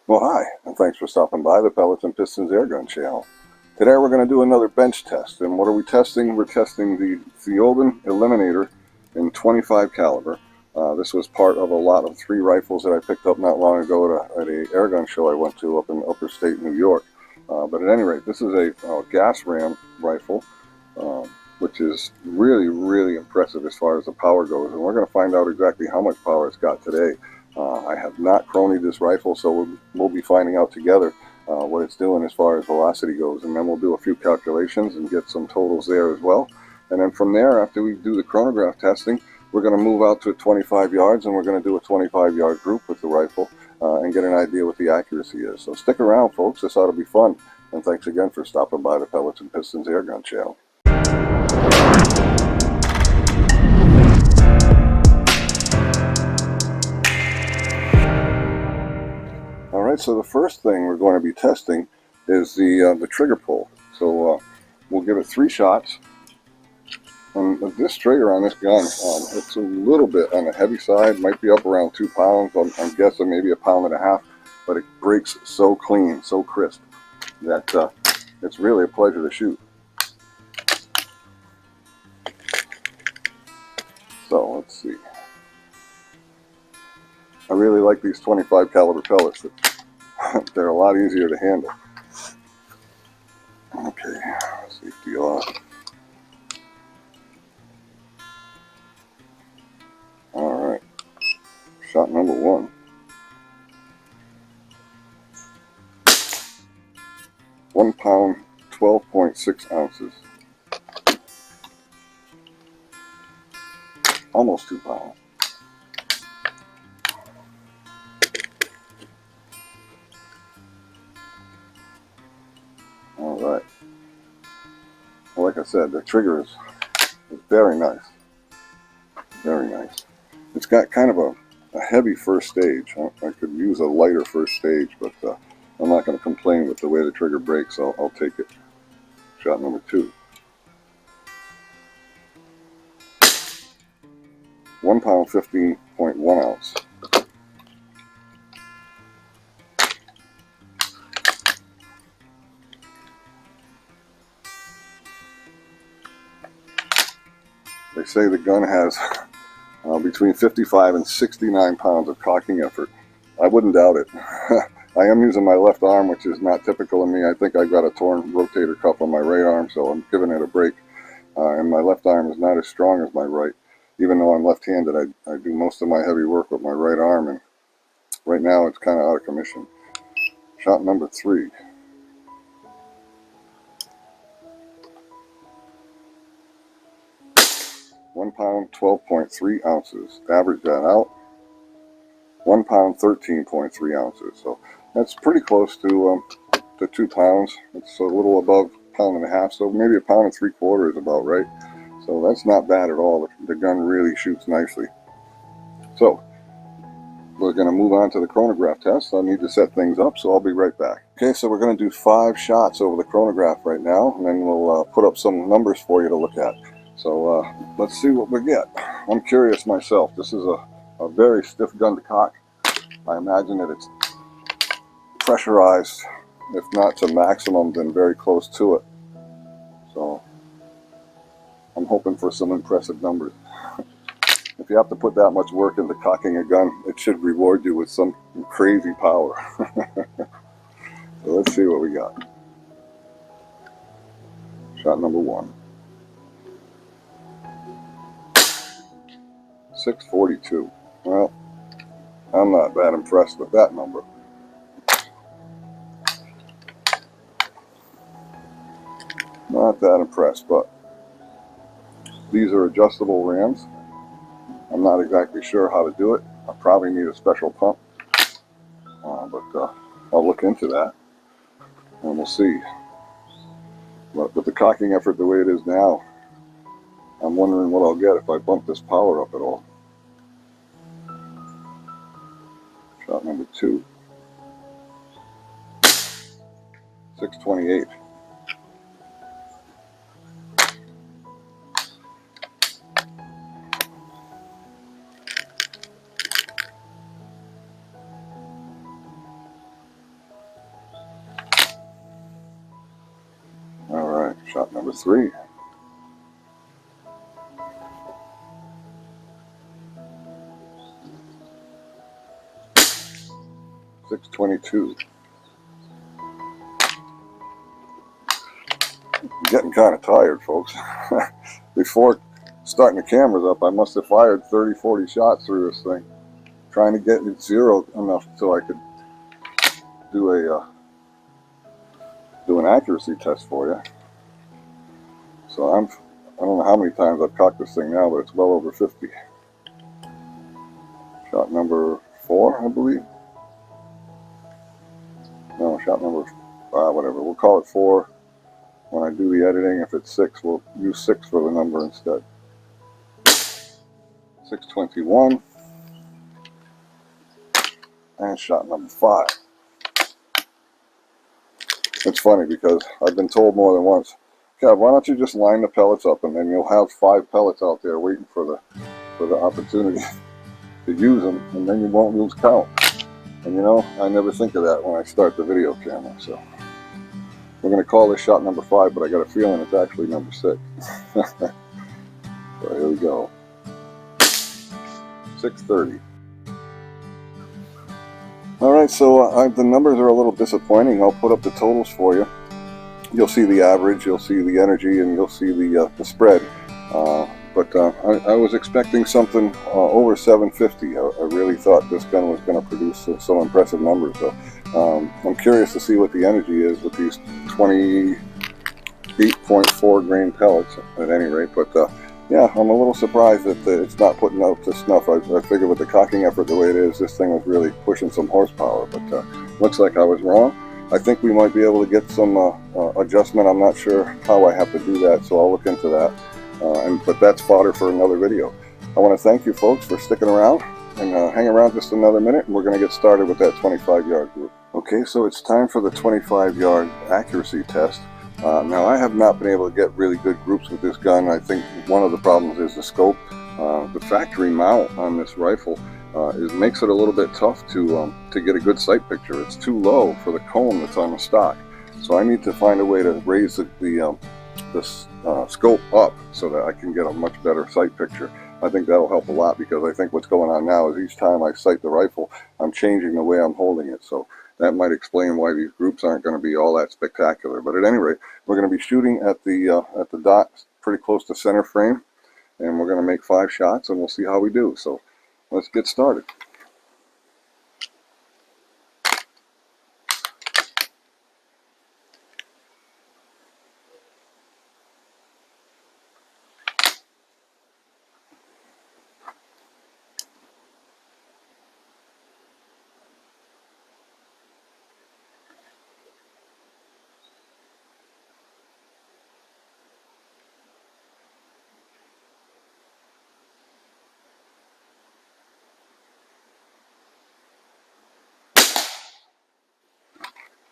Well, hi, and thanks for stopping by the Pellets and Pistons Airgun channel. Today we're going to do another bench test, and what are we testing? We're testing the Theoben Eliminator in 25 caliber. This was part of a lot of 3 rifles that I picked up not long ago at a airgun show I went to up in upper state New York. But at any rate, this is a gas ram rifle, which is really, really impressive as far as the power goes, and we're going to find out exactly how much power it's got today. I have not chronied this rifle, so we'll be finding out together what it's doing as far as velocity goes, and then we'll do a few calculations and get some totals there as well. And then from there, after we do the chronograph testing, we're going to move out to 25 yards, and we're going to do a 25-yard group with the rifle and get an idea what the accuracy is. So stick around, folks. This ought to be fun. And thanks again for stopping by the Pellets and Pistons Airgun channel. Alright, so the first thing we're going to be testing is the trigger pull. So we'll give it 3 shots. And this trigger on this gun, it's a little bit on the heavy side, might be up around 2 pounds. I'm guessing maybe 1.5 pounds, but it breaks so clean, so crisp, that it's really a pleasure to shoot. So let's see. I really like these 25 caliber pellets. They're a lot easier to handle. Okay, safety off. Alright, shot number 1. £1 pound, 12.6 ounces. Almost 2 pounds. Alright. Well, like I said, the trigger is very nice. Very nice. It's got kind of a heavy first stage. I could use a lighter first stage, but I'm not going to complain with the way the trigger breaks. I'll take it. Shot number 2. 1 pound, 15.1 ounce. They say the gun has between 55 and 69 pounds of cocking effort. I wouldn't doubt it. I am using my left arm, which is not typical of me. I think I've got a torn rotator cuff on my right arm, so I'm giving it a break. And my left arm is not as strong as my right. Even though I'm left-handed, I do most of my heavy work with my right arm, and right now it's kind of out of commission. Shot number 3. 1 pound, 12.3 ounces. Average that out. 1 pound, 13.3 ounces. So that's pretty close to 2 pounds. It's a little above 1.5 pounds, so maybe 1.75 pounds is about right. So that's not bad at all. The gun really shoots nicely. So we're going to move on to the chronograph test. I need to set things up, so I'll be right back. Okay, so we're going to do 5 shots over the chronograph right now, and then we'll put up some numbers for you to look at. So let's see what we get. I'm curious myself. This is a very stiff gun to cock. I imagine that it's pressurized, if not to maximum, then very close to it. So I'm hoping for some impressive numbers. If you have to put that much work into cocking a gun, it should reward you with some crazy power. So let's see what we got. Shot number 1. 642. Well, I'm not that impressed with that number. Not that impressed, but these are adjustable rams. I'm not exactly sure how to do it. I probably need a special pump, but I'll look into that, and we'll see. But with the cocking effort the way it is now, I'm wondering what I'll get if I bump this power up at all. Shot number 2. 628. Shot number 3. .622. I'm getting kind of tired, folks. Before starting the cameras up, I must have fired 30-40 shots through this thing, trying to get it zero enough so I could do an accuracy test for you. So I don't know how many times I've cocked this thing now, but it's well over 50. Shot number 4, I believe. No, shot number 5, whatever. We'll call it 4 when I do the editing. If it's 6, we'll use 6 for the number instead. 621. And shot number 5. It's funny because I've been told more than once, Kev, why don't you just line the pellets up and then you'll have 5 pellets out there waiting for the opportunity to use them, and then you won't lose count. And you know, I never think of that when I start the video camera. So we're going to call this shot number 5, but I got a feeling it's actually number 6. So here we go. 630. Alright, so the numbers are a little disappointing. I'll put up the totals for you. You'll see the average, you'll see the energy, and you'll see the spread. But I was expecting something over 750. I really thought this gun was going to produce some impressive numbers. So I'm curious to see what the energy is with these 28.4 grain pellets at any rate. But yeah, I'm a little surprised that it's not putting out to snuff. I figured with the cocking effort the way it is, this thing was really pushing some horsepower. But looks like I was wrong. I think we might be able to get some adjustment. I'm not sure how I have to do that, so I'll look into that. But that's fodder for another video. I want to thank you folks for sticking around, and hang around just another minute, and we're going to get started with that 25-yard group. Okay, so it's time for the 25-yard accuracy test. Now, I have not been able to get really good groups with this gun. I think one of the problems is the scope. The factory mount on this rifle makes it a little bit tough to get a good sight picture. It's too low for the cone that's on the stock. So I need to find a way to raise the scope up so that I can get a much better sight picture. I think that'll help a lot, because I think what's going on now is each time I sight the rifle, I'm changing the way I'm holding it. So that might explain why these groups aren't going to be all that spectacular. But at any rate, we're going to be shooting at the dot pretty close to center frame, and we're going to make 5 shots, and we'll see how we do. So let's get started.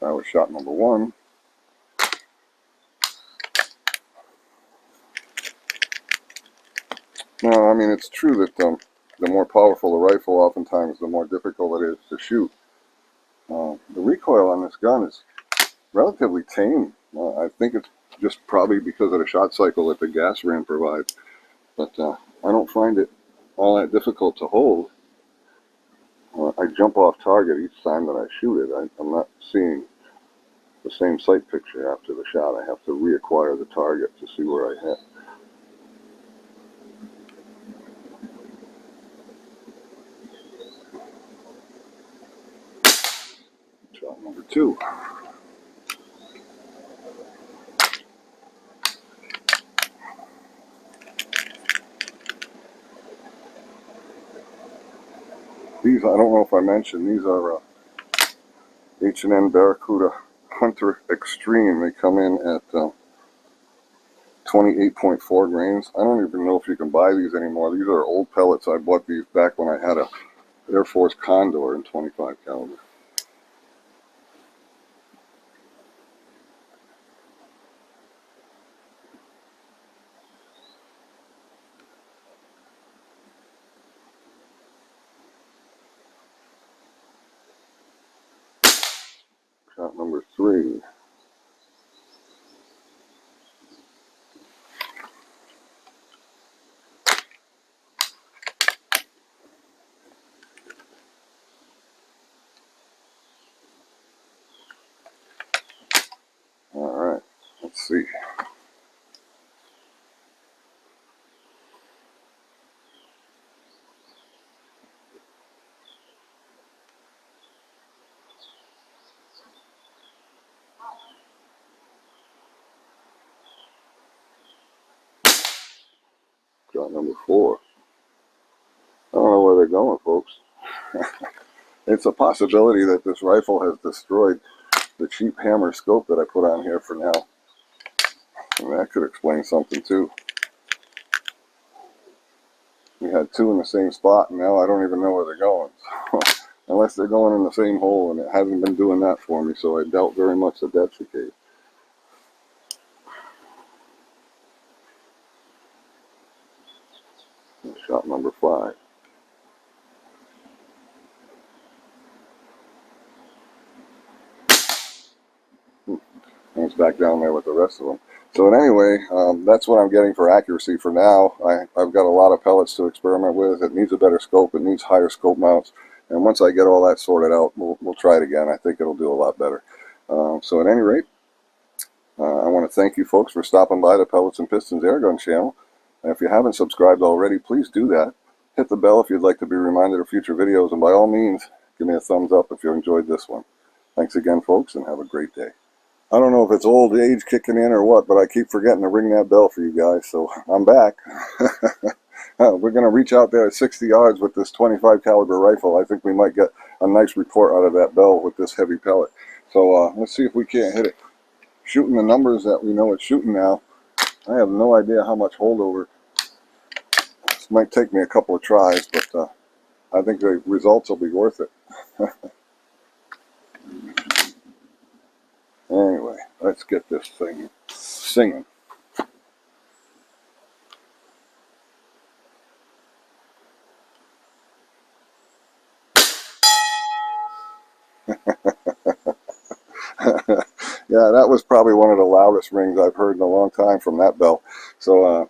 That was shot number 1. Now, I mean, it's true that the more powerful the rifle, oftentimes the more difficult it is to shoot. The recoil on this gun is relatively tame. I think it's just probably because of the shot cycle that the gas ram provides. But I don't find it all that difficult to hold. I jump off target each time that I shoot it. I'm not seeing the same sight picture after the shot. I have to reacquire the target to see where I hit. Shot number 2. These, I don't know if I mentioned, these are H&N Barracuda Hunter Extreme. They come in at 28.4 grains. I don't even know if you can buy these anymore. These are old pellets. I bought these back when I had a Air Force Condor in 25 caliber. Shot number 3. see. Shot number 4. I don't know where they're going, folks. It's a possibility that this rifle has destroyed the cheap hammer scope that I put on here for now. And that could explain something too. We had 2 in the same spot, and now I don't even know where they're going. Unless they're going in the same hole, and it hasn't been doing that for me, so I doubt very much that that's the case. Shot number 5. And it's back down there with the rest of them. So anyway, that's what I'm getting for accuracy for now. I've got a lot of pellets to experiment with. It needs a better scope. It needs higher scope mounts. And once I get all that sorted out, we'll try it again. I think it'll do a lot better. So at any rate, I want to thank you folks for stopping by the Pellets and Pistons Airgun channel. And if you haven't subscribed already, please do that. Hit the bell if you'd like to be reminded of future videos. And by all means, give me a thumbs up if you enjoyed this one. Thanks again, folks, and have a great day. I don't know if it's old age kicking in or what, but I keep forgetting to ring that bell for you guys, so I'm back. We're going to reach out there at 60 yards with this 25 caliber rifle. I think we might get a nice report out of that bell with this heavy pellet. So let's see if we can't hit it. Shooting the numbers that we know it's shooting now, I have no idea how much holdover. This might take me a couple of tries, but I think the results will be worth it. Anyway, let's get this thing singing. Yeah, that was probably one of the loudest rings I've heard in a long time from that bell. So,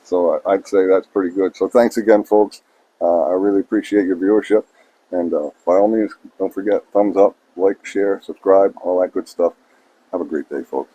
so I'd say that's pretty good. So thanks again, folks. I really appreciate your viewership. And by all means, don't forget, thumbs up, like, share, subscribe, all that good stuff. Have a great day, folks.